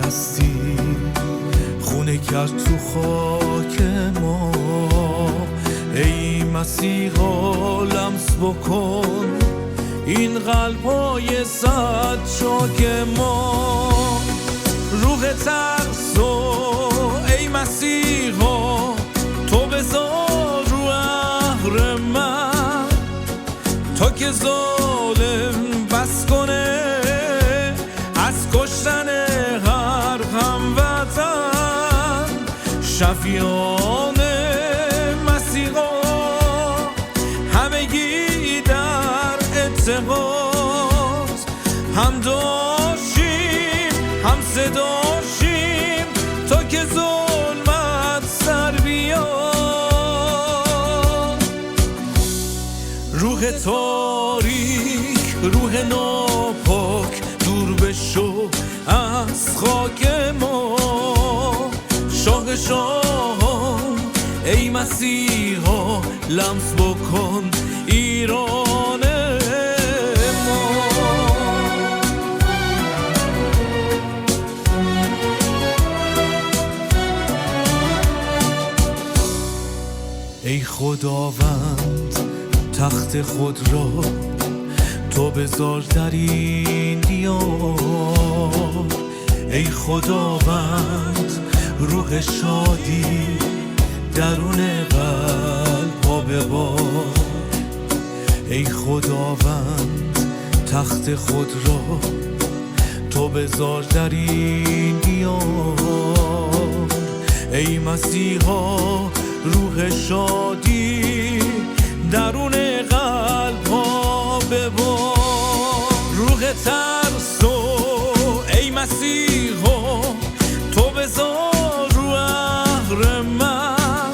پرستی خونه کرد تو خاک ما. ای مسیحا لمس بکن این قلب‌های صد چاک ما. روح ترسو ای مسیحا تو بذار رو عهر من، تا که ظالم بس کنه از کشتن هر هموطن. شفیعان مسیحا همگی در اتحاد، هم داشتیم هم صداشیم تا که ظلمت سر بیاد. روح تاریک روح ناپاک دور بشو از خاک ما. شاه شاهان ای مسیحا لمس بکن ایران ما. ای خداوند تخت خود را تو بذار در این دیار. ای خداوند روح شادی درون قلب ها ببار. ای خداوند تخت خود را تو بذار در این دیار. ای مسیحا روح شادی درون قلب ها ببار. روح ترسو ای مسیحا تو بذار رو عهر من،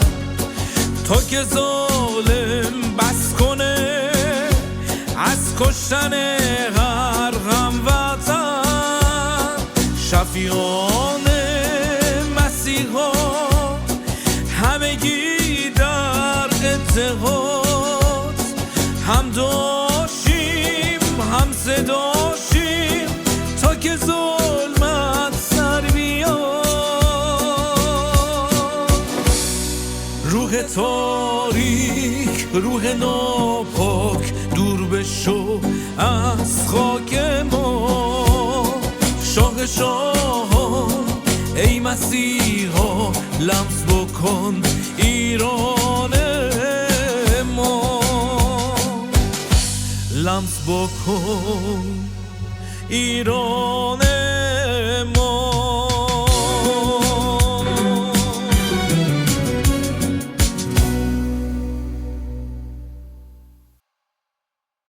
تا که ظالم بس کنه از کشتن هر هموطن. شفیعان مسیحا همگی در اتحاد، هم داشتیم هم صداشیم تا که ظلمت سر بیاد. روح تاریک روح ناپاک دور بشو از خاک ما. شاه شاهان ای مسیحا لمس بکن ایران ما. لمس بکن ایران